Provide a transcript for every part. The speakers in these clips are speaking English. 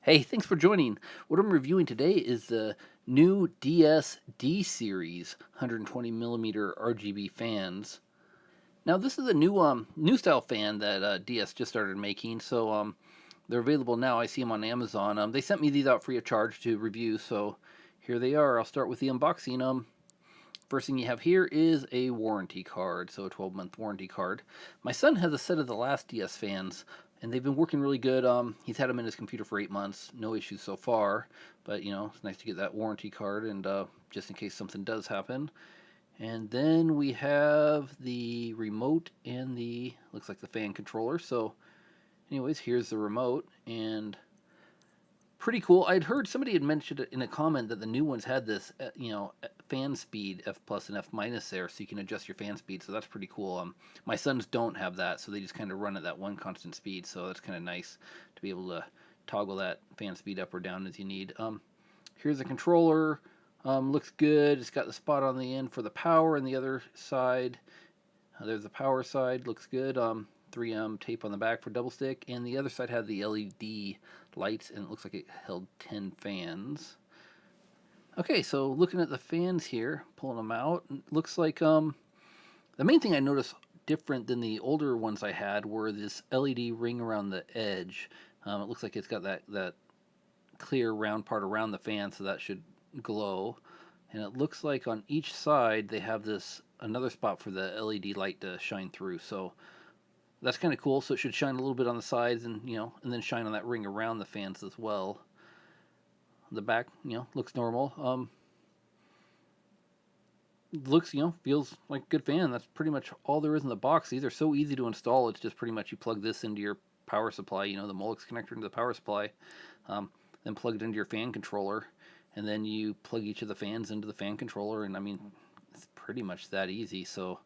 Hey, thanks for joining. What I'm reviewing today is the new LEDdess D-Series 120 millimeter RGB fans. Now, this is a new style fan that DS just started making, so they're available now. I see them on Amazon. They sent me these out free of charge to review, so here they are. I'll start with the unboxing. First thing you have here is a warranty card, so a 12-month warranty card. My son has a set of the last DS fans, and they've been working really good. He's had them in his computer for 8 months, no issues so far. But it's nice to get that warranty card, and just in case something does happen. And then we have the remote and the looks like the fan controller. So, anyways, here's the remote, and pretty cool. I'd heard somebody had mentioned in a comment that the new ones had this, fan speed F plus and F minus there, so you can adjust your fan speed. So that's pretty cool. My sons don't have that, so they just kind of run at that one constant speed. So that's kind of nice to be able to toggle that fan speed up or down as you need. Here's the controller. Looks good. It's got the spot on the end for the power, and the other side, there's the power side. Looks good. 3M tape on the back for double stick, and the other side had the LED lights, and it looks like it held 10 fans. Okay, so looking at the fans here, pulling them out, it looks like the main thing I noticed different than the older ones I had were this LED ring around the edge. It looks like it's got that clear round part around the fan, so that should glow. And it looks like on each side they have this another spot for the LED light to shine through. So that's kind of cool. So it should shine a little bit on the sides, and and then shine on that ring around the fans as well. The back, looks normal. Looks, feels like a good fan. That's pretty much all there is in the box. These are so easy to install. It's just pretty much you plug this into your power supply, the Molex connector into the power supply, then plug it into your fan controller, and then you plug each of the fans into the fan controller. And I mean, it's pretty much that easy. So,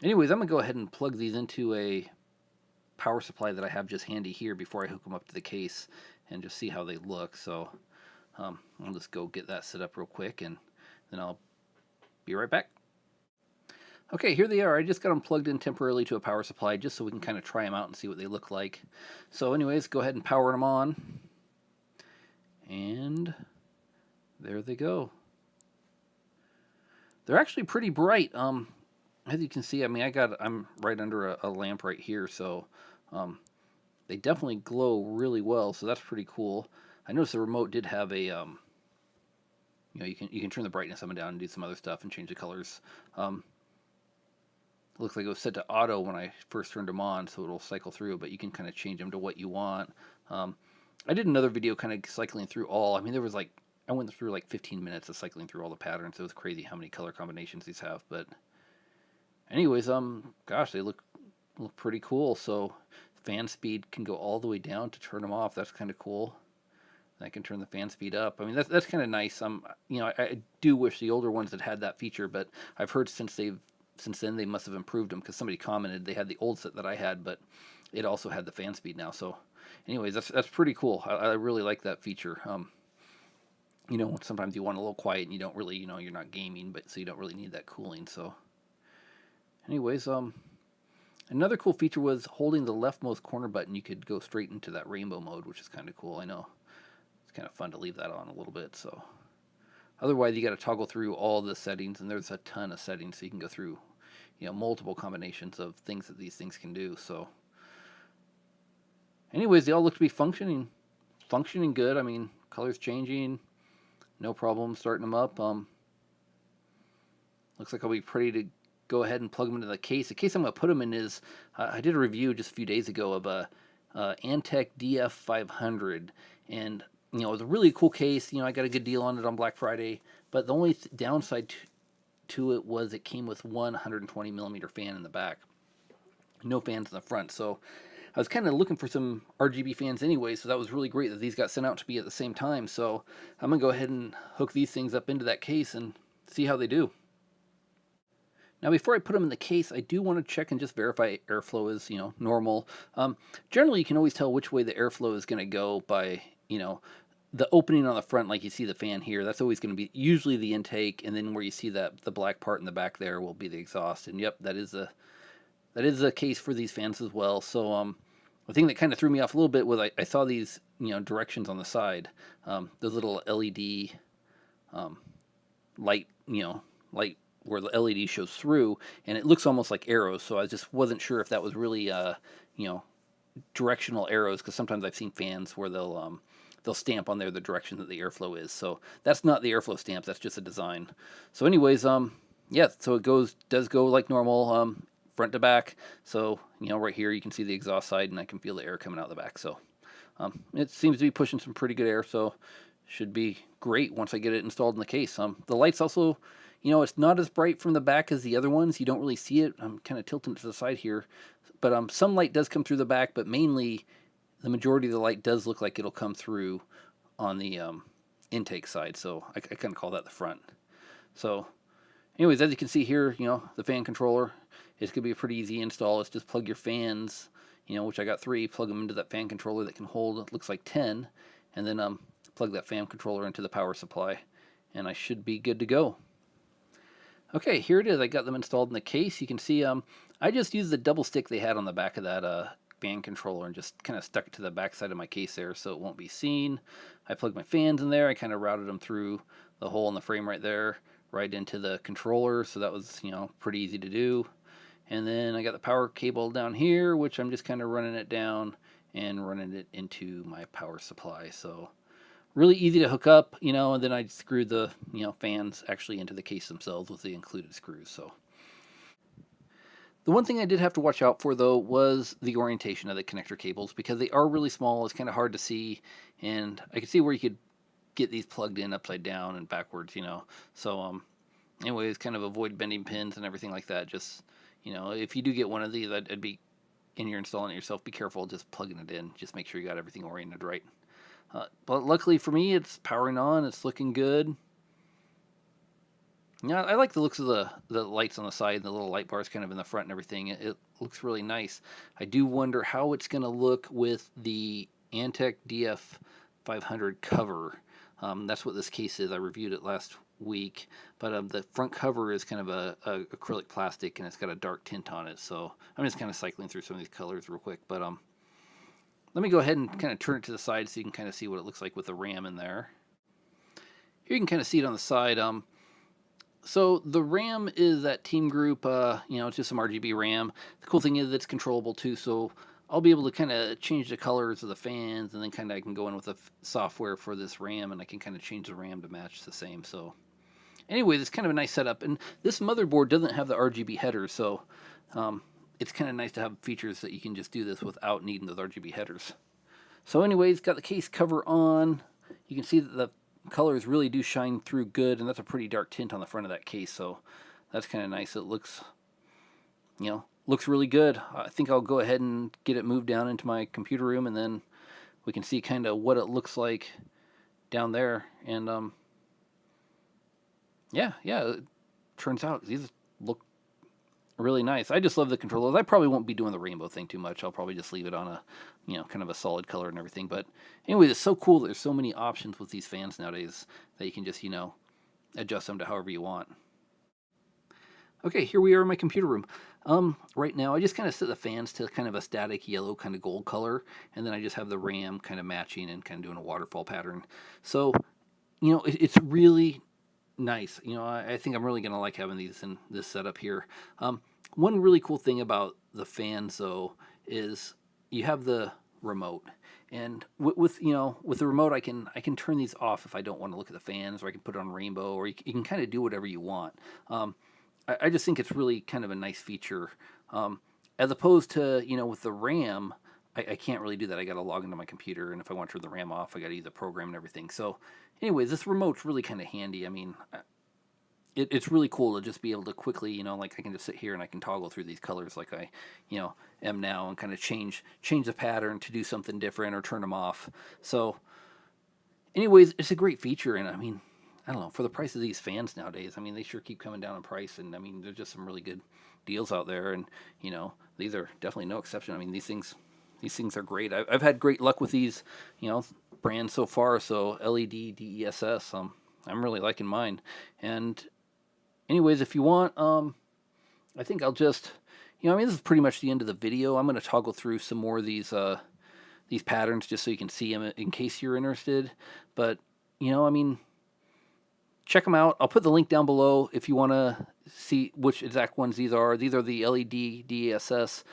anyways, I'm gonna go ahead and plug these into a power supply that I have just handy here before I hook them up to the case and just see how they look. So I'll just go get that set up real quick, and then I'll be right back. Okay, here they are. I just got them plugged in temporarily to a power supply just so we can kind of try them out and see what they look like. So anyways, go ahead and power them on. And there they go. They're actually pretty bright. As you can see, I mean, I'm right under a lamp right here, so they definitely glow really well. So that's pretty cool. I noticed the remote did have a you can turn the brightness up and down and do some other stuff and change the colors. Looks like it was set to auto when I first turned them on, so it'll cycle through, but you can kind of change them to what you want. I did another video kind of cycling through all. I mean, there was like, I went through like 15 minutes of cycling through all the patterns. It was crazy how many color combinations these have. But anyways, gosh, they look pretty cool. So fan speed can go all the way down to turn them off. That's kind of cool. And I can turn the fan speed up. I mean, that's kind of nice. I do wish the older ones had that feature, but I've heard since then they must have improved them, because somebody commented they had the old set that I had, but it also had the fan speed now. So anyways, that's pretty cool. I really like that feature. Sometimes you want a little quiet and you don't really, you're not gaming, but so you don't really need that cooling. So anyways, another cool feature was holding the leftmost corner button. You could go straight into that rainbow mode, which is kind of cool. I know it's kind of fun to leave that on a little bit. So otherwise, you got to toggle through all the settings, and there's a ton of settings, so you can go through, multiple combinations of things that these things can do. So anyways, they all look to be functioning good. I mean, colors changing, no problem starting them up. Looks like I'll be ready to go ahead and plug them into the case. The case I'm going to put them in is, I did a review just a few days ago of a Antec DF500, and it was a really cool case. I got a good deal on it on Black Friday, but the only downside to it was it came with one 120 millimeter fan in the back, no fans in the front. So I was kind of looking for some RGB fans anyway, so that was really great that these got sent out to me at the same time. So I'm going to go ahead and hook these things up into that case and see how they do. Now, before I put them in the case, I do want to check and just verify airflow is, normal. Generally, you can always tell which way the airflow is going to go by, the opening on the front, like you see the fan here. That's always going to be usually the intake, and then where you see the black part in the back there will be the exhaust. And yep, that is the case for these fans as well. So the thing that kind of threw me off a little bit was I saw these, directions on the side, those little LED light, light where the LED shows through, and it looks almost like arrows. So I just wasn't sure if that was really, directional arrows, because sometimes I've seen fans where they'll stamp on there the direction that the airflow is. So that's not the airflow stamps. That's just a design. So anyways, yeah. So it does go like normal, front to back. So right here you can see the exhaust side, and I can feel the air coming out the back. So it seems to be pushing some pretty good air. So should be great once I get it installed in the case. The lights also, it's not as bright from the back as the other ones. You don't really see it. I'm kind of tilting to the side here, but some light does come through the back, but mainly the majority of the light does look like it'll come through on the intake side. So I kind of call that the front. So anyways, as you can see here, the fan controller is going to be a pretty easy install. It's just plug your fans, which I got 3, plug them into that fan controller that can hold, it looks like 10, and then plug that fan controller into the power supply, and I should be good to go. Okay, here it is. I got them installed in the case. You can see I just used the double stick they had on the back of that fan controller and just kind of stuck it to the back side of my case there so it won't be seen. I plugged my fans in there. I kind of routed them through the hole in the frame right there, right into the controller, so that was, pretty easy to do. And then I got the power cable down here, which I'm just kind of running it down and running it into my power supply. So really easy to hook up, and then I screwed the, fans actually into the case themselves with the included screws. So the one thing I did have to watch out for, though, was the orientation of the connector cables, because they are really small. It's kind of hard to see, and I could see where you could get these plugged in upside down and backwards, So anyways, kind of avoid bending pins and everything like that. Just, if you do get one of these, I'd be, and you're installing it yourself, be careful just plugging it in. Just make sure you got everything oriented right. But luckily for me, it's powering on. It's looking good. Yeah, I like the looks of the lights on the side, the little light bars kind of in the front and everything. It looks really nice. I do wonder how it's going to look with the Antec DF500 cover. That's what this case is. I reviewed it last week, but the front cover is kind of a acrylic plastic, and it's got a dark tint on it. So I'm just kind of cycling through some of these colors real quick, but let me go ahead and kind of turn it to the side so you can kind of see what it looks like with the RAM in there. Here you can kind of see it on the side. So the RAM is that Team Group, it's just some RGB RAM. The cool thing is it's controllable too, so I'll be able to kind of change the colors of the fans, and then kind of I can go in with the software for this RAM, and I can kind of change the RAM to match the same. So anyways, it's kind of a nice setup, and this motherboard doesn't have the RGB headers, so it's kind of nice to have features that you can just do this without needing those RGB headers. So anyways, got the case cover on. You can see that the colors really do shine through good, and that's a pretty dark tint on the front of that case, so that's kind of nice. It looks, looks really good. I think I'll go ahead and get it moved down into my computer room, and then we can see kind of what it looks like down there. And yeah, it turns out these look really nice. I just love the controllers. I probably won't be doing the rainbow thing too much. I'll probably just leave it on a, kind of a solid color and everything. But anyway, it's so cool that there's so many options with these fans nowadays that you can just, adjust them to however you want. Okay, here we are in my computer room. Right now, I just kind of set the fans to kind of a static yellow kind of gold color, and then I just have the RAM kind of matching and kind of doing a waterfall pattern. So, it's really nice. I think I'm really going to like having these in this setup here. One really cool thing about the fans, though, is you have the remote, and with the remote, I can turn these off if I don't want to look at the fans, or I can put it on rainbow, or you can kind of do whatever you want. I just think it's really kind of a nice feature, as opposed to with the RAM. I can't really do that. I got to log into my computer, and if I want to turn the RAM off, I got to use the program and everything. So, anyways, this remote's really kind of handy. I mean, it's really cool to just be able to quickly, like I can just sit here and I can toggle through these colors like I, am now, and kind of change the pattern to do something different or turn them off. So, anyways, it's a great feature, and I mean, I don't know, for the price of these fans nowadays, I mean, they sure keep coming down in price, and I mean, there's just some really good deals out there, and these are definitely no exception. I mean, these things are great. I've had great luck with these, brands so far. So LEDdess D-Series, I'm really liking mine. And anyways, if you want, I think I'll just, I mean, this is pretty much the end of the video. I'm going to toggle through some more of these patterns just so you can see them in case you're interested. But, I mean, check them out. I'll put the link down below if you want to see which exact ones these are. These are the LEDdess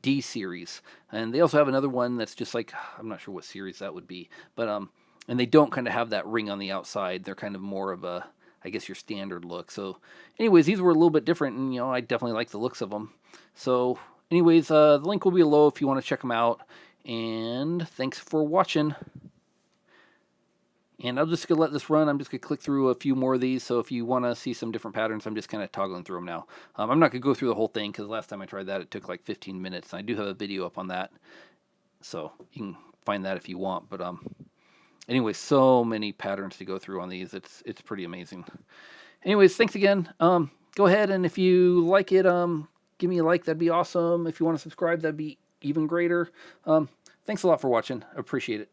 D-Series. And they also have another one that's just like, I'm not sure what series that would be. But, and they don't kind of have that ring on the outside. They're kind of more of a, I guess, your standard look. So anyways, these were a little bit different, and, I definitely like the looks of them. So anyways, the link will be below if you want to check them out. And thanks for watching. And I'm just going to let this run. I'm just going to click through a few more of these. So if you want to see some different patterns, I'm just kind of toggling through them now. I'm not going to go through the whole thing because last time I tried that, it took like 15 minutes. And I do have a video up on that. So you can find that if you want. But anyway, so many patterns to go through on these. It's pretty amazing. Anyways, thanks again. Go ahead, and if you like it, give me a like. That'd be awesome. If you want to subscribe, that'd be even greater. Thanks a lot for watching. I appreciate it.